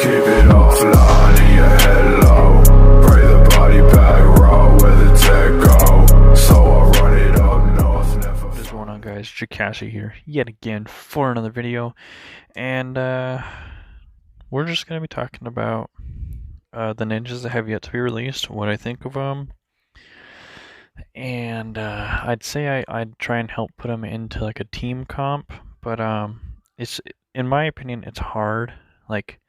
Keep it offline and your head low. Pray the body bag roll where the tech go. So I run it up north, never. What is going on, guys? Jakashi here yet again for another video, and we're just gonna be talking about the ninjas that have yet to be released, what I think of them, and I'd say I'd try and help put them into like a team comp, but it's, in my opinion, it's hard. Like,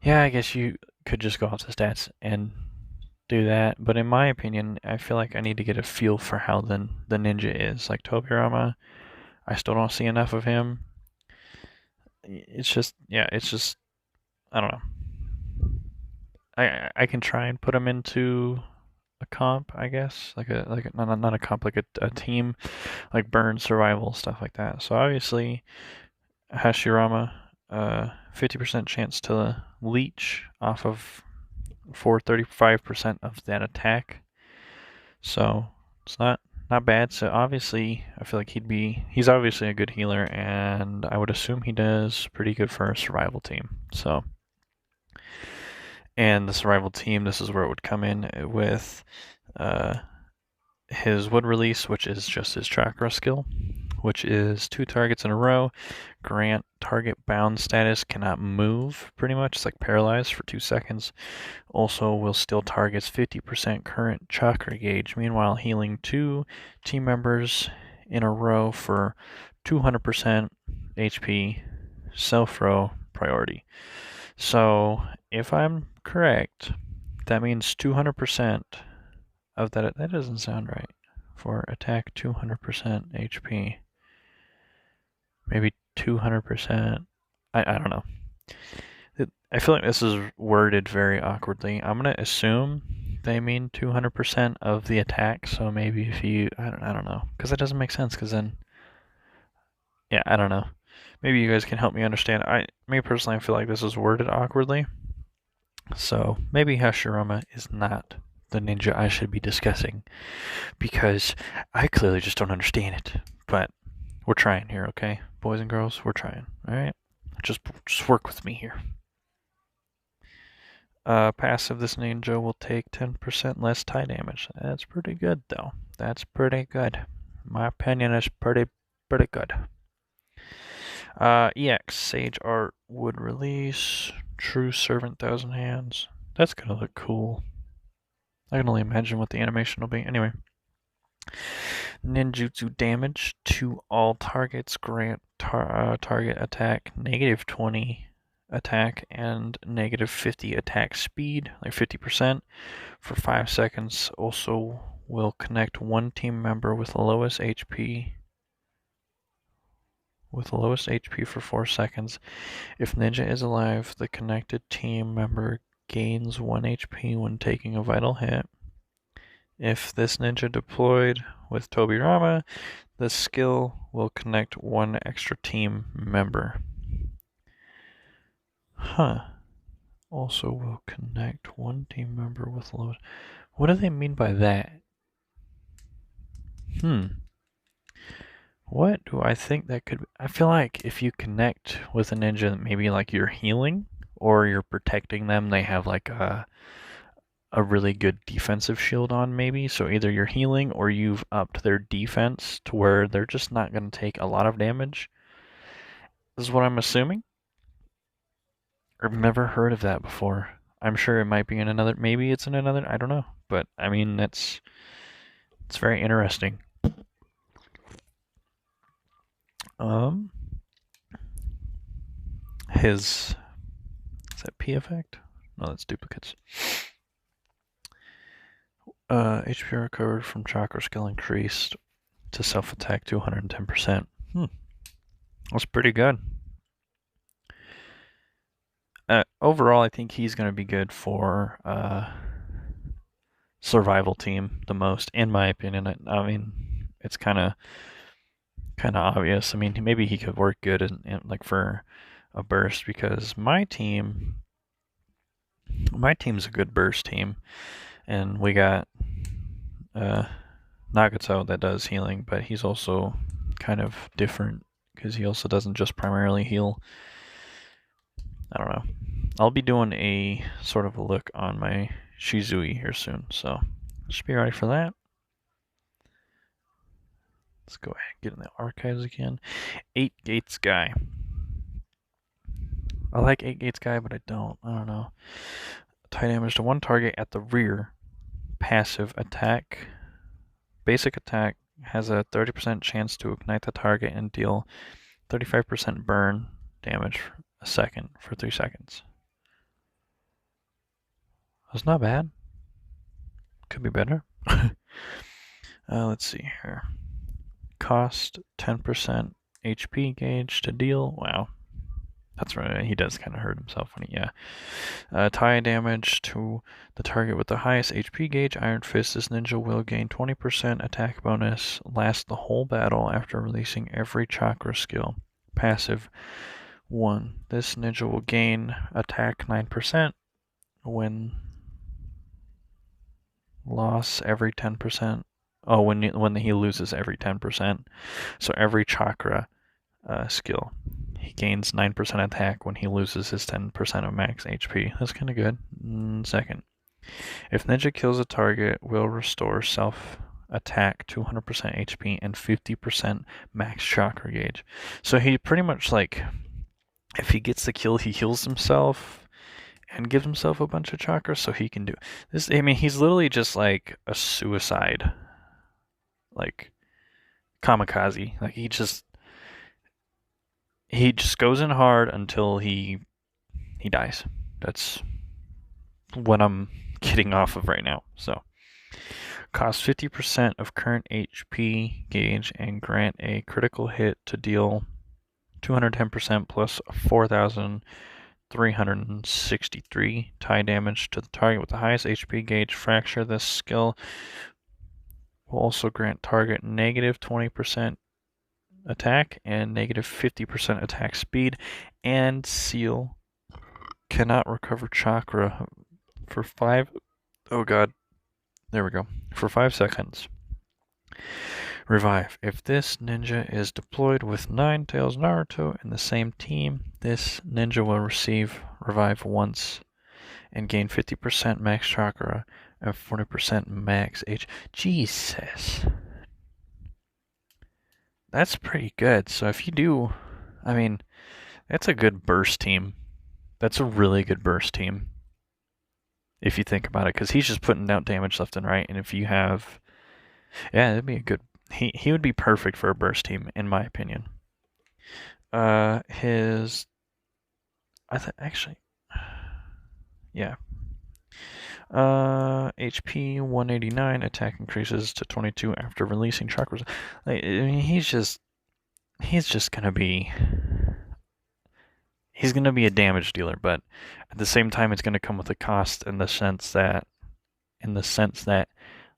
yeah, I guess you could just go off the stats and do that, but in my opinion, I feel like I need to get a feel for how the ninja is. Like Tobirama, I still don't see enough of him. It's just, yeah, it's just, I don't know. I can try and put him into a comp, I guess, like a not a comp, like a team, like burn survival stuff like that. So obviously, Hashirama, 50% chance to leech off of for 35% of that attack. So it's not bad. So obviously, I feel like he's obviously a good healer, and I would assume he does pretty good for a survival team. So, and the survival team, this is where it would come in with his wood release, which is just his chakra skill, which is 2 targets in a row, grant target bound status, cannot move, pretty much. It's like paralyzed for 2 seconds. Also will steal targets 50% current chakra gauge, meanwhile healing 2 team members in a row for 200% HP, self-row priority. So if I'm correct, that means 200% of that. That doesn't sound right. For attack 200% HP. Maybe 200%. I don't know. I feel like this is worded very awkwardly. I'm gonna assume they mean 200% of the attack. So maybe if you, I don't know, because that doesn't make sense. Because then, yeah, I don't know. Maybe you guys can help me understand. Me personally, I feel like this is worded awkwardly. So maybe Hashirama is not the ninja I should be discussing, because I clearly just don't understand it. But we're trying here, okay? Boys and girls, we're trying, alright? Just work with me here. Passive, this ninja will take 10% less tie damage. That's pretty good, though. That's pretty good. My opinion is pretty good. EX, Sage Art would release. True Servant, 1,000 Hands. That's gonna look cool. I can only imagine what the animation will be. Anyway. Ninjutsu damage to all targets, grant target attack -20 attack and -50 attack speed, like 50% for 5 seconds. Also will connect one team member with the lowest HP for 4 seconds. If ninja is alive, the connected team member gains 1 HP when taking a vital hit. If this ninja deployed with Tobirama, the skill will connect 1 extra team member. Huh. Also will connect 1 team member with load. What do they mean by that? What do I think that could be? I feel like if you connect with a ninja, maybe like you're healing or you're protecting them, they have like a really good defensive shield on, maybe. So either you're healing or you've upped their defense to where they're just not going to take a lot of damage. This is what I'm assuming. I've never heard of that before. I'm sure it might be in another, maybe it's in another, I don't know. But I mean, it's very interesting. Is that P effect? No, that's duplicates. HP recovered from chakra skill increased to self-attack to 110%. That's pretty good. Overall, I think he's going to be good for survival team the most, in my opinion. I mean, it's kind of obvious. I mean, maybe he could work good in like for a burst, because my team's a good burst team, and we got Nagato that does healing, but he's also kind of different because he also doesn't just primarily heal. I don't know. I'll be doing a sort of a look on my Shizui here soon, so should be ready for that. Let's go ahead and get in the archives again. 8 Gates guy. I like 8 Gates guy, but I don't know. Tie damage to one target at the rear. Passive attack. Basic attack has a 30% chance to ignite the target and deal 35% burn damage a second for 3 seconds. That's not bad. Could be better. Let's see here. Cost 10% HP gauge to deal. Wow. That's right, he does kind of hurt himself when he, yeah. Tie damage to the target with the highest HP gauge. Iron Fist. This ninja will gain 20% attack bonus. Last the whole battle after releasing every chakra skill. Passive 1. This ninja will gain attack 9% when loss every 10%. Oh, when he loses every 10%. So every chakra skill. He gains 9% attack when he loses his 10% of max HP. That's kind of good. Second, if ninja kills a target, will restore self attack to 100% HP and 50% max chakra gauge. So he pretty much, like, if he gets the kill, he heals himself and gives himself a bunch of chakra so he can do this. I mean, he's literally just like a suicide, like kamikaze. Like he just goes in hard until he dies. That's what I'm getting off of right now. So, cost 50% of current HP gauge and grant a critical hit to deal 210% plus 4,363 tie damage to the target with the highest HP gauge. Fracture. This skill will also grant target negative 20% attack and negative 50% attack speed, and seal. Cannot recover chakra for 5. Oh god. There we go. For 5 seconds. Revive. If this ninja is deployed with Ninetales Naruto in the same team, this ninja will receive revive once and gain 50% max chakra and 40% max H. Jesus. That's pretty good. So if you do, I mean, that's a good burst team. That's a really good burst team. If you think about it, because he's just putting out damage left and right. And if you have, yeah, it'd be a good. He would be perfect for a burst team, in my opinion. Actually, yeah. HP 189, attack increases to 22 after releasing chakras. Like, I mean, he's just gonna be. He's gonna be a damage dealer, but at the same time, it's gonna come with a cost in the sense that,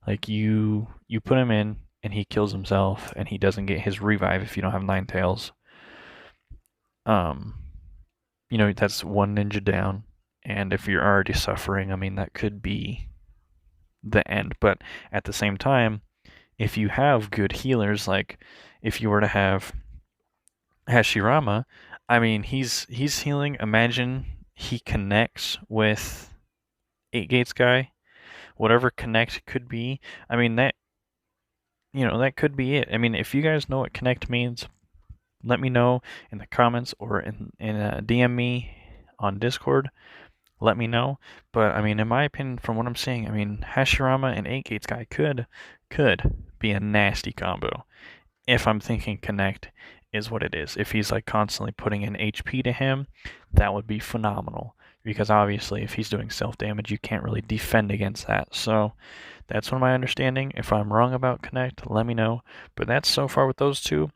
like you put him in and he kills himself and he doesn't get his revive if you don't have Ninetales. That's one ninja down, and if you're already suffering, I mean, that could be the end. But at the same time, if you have good healers, like if you were to have Hashirama, I mean, he's healing. Imagine he connects with 8 Gates guy, whatever connect could be. I mean, that could be it. I mean, if you guys know what connect means, let me know in the comments or in DM me on Discord. Let me know. But I mean, in my opinion, from what I'm seeing, I mean, Hashirama and 8 Gates guy could be a nasty combo. If I'm thinking connect is what it is. If he's like constantly putting in HP to him, that would be phenomenal. Because obviously, if he's doing self-damage, you can't really defend against that. So that's what my understanding. If I'm wrong about connect, let me know. But that's so far with those two.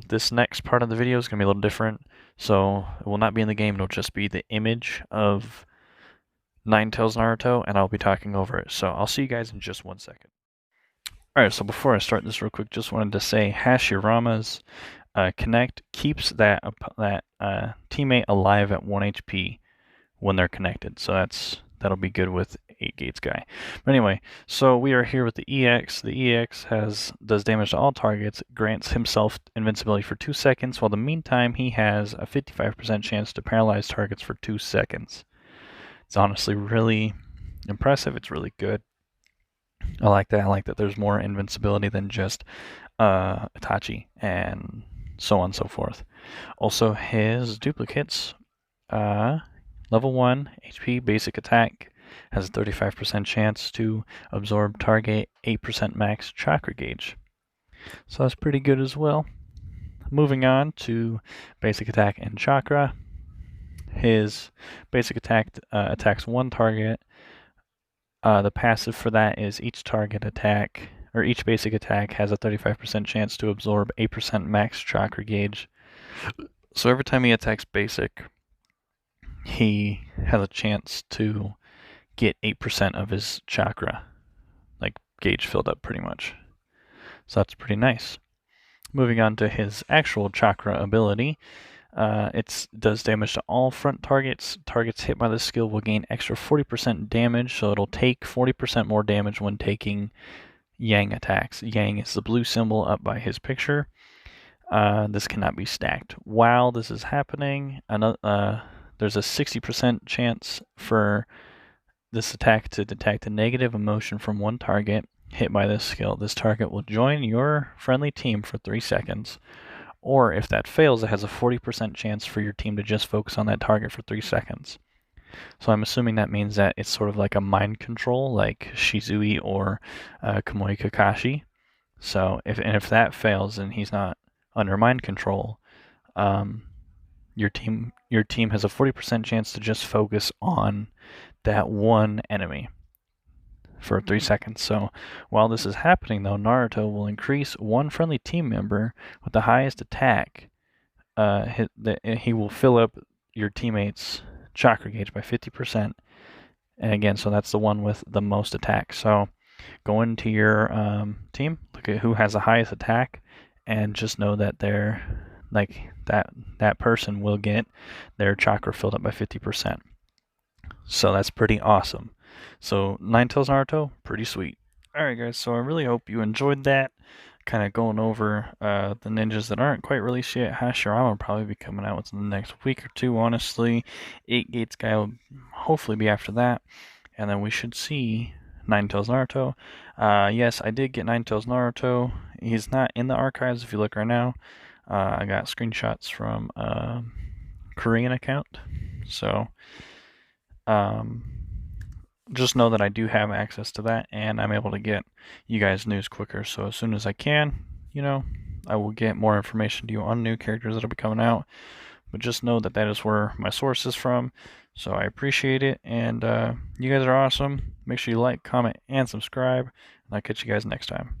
This next part of the video is going to be a little different. So it will not be in the game. It'll just be the image of Ninetales Naruto, and I'll be talking over it. So I'll see you guys in just 1 second. Alright, so before I start this real quick, just wanted to say Hashirama's connect keeps that teammate alive at 1 HP when they're connected. So that'll be good with 8 gates guy. But anyway, so we are here with the EX. The EX does damage to all targets, grants himself invincibility for 2 seconds, while in the meantime he has a 55% chance to paralyze targets for 2 seconds. It's honestly really impressive. It's really good. I like that. I like that there's more invincibility than just Itachi and so on and so forth. Also, his duplicates, level 1 HP basic attack has a 35% chance to absorb target 8% max chakra gauge. So that's pretty good as well. Moving on to basic attack and chakra. His basic attack attacks one target. The passive for that is each target attack, or each basic attack has a 35% chance to absorb 8% max chakra gauge. So every time he attacks basic, he has a chance to get 8% of his chakra, like gauge filled up pretty much. So that's pretty nice. Moving on to his actual chakra ability. It does damage to all front targets. Targets hit by this skill will gain extra 40% damage, so it'll take 40% more damage when taking Yang attacks. Yang is the blue symbol up by his picture. This cannot be stacked. While this is happening, there's a 60% chance for this attack to detect a negative emotion from one target hit by this skill. This target will join your friendly team for 3 seconds. Or if that fails, it has a 40% chance for your team to just focus on that target for 3 seconds. So I'm assuming that means that it's sort of like a mind control, like Shizui or Kamui Kakashi. So if that fails and he's not under mind control, your team has a 40% chance to just focus on that one enemy for 3 seconds. So while this is happening, though, Naruto will increase one friendly team member with the highest attack. He will fill up your teammates' chakra gauge by 50%. And again, so that's the one with the most attack. So go into your team, look at who has the highest attack, and just know that that person will get their chakra filled up by 50%. So that's pretty awesome. So Ninetales Naruto, pretty sweet. Alright guys, so I really hope you enjoyed that. Kind of going over the ninjas that aren't quite released yet. Hashirama will probably be coming out within the next week or two, honestly. 8 Gates guy will hopefully be after that. And then we should see Ninetales Naruto. Yes, I did get Ninetales Naruto. He's not in the archives if you look right now. I got screenshots from a Korean account. So, just know that I do have access to that, and I'm able to get you guys news quicker. So as soon as I can, I will get more information to you on new characters that will be coming out. But just know that that is where my source is from. So I appreciate it, and you guys are awesome. Make sure you like, comment, and subscribe, and I'll catch you guys next time.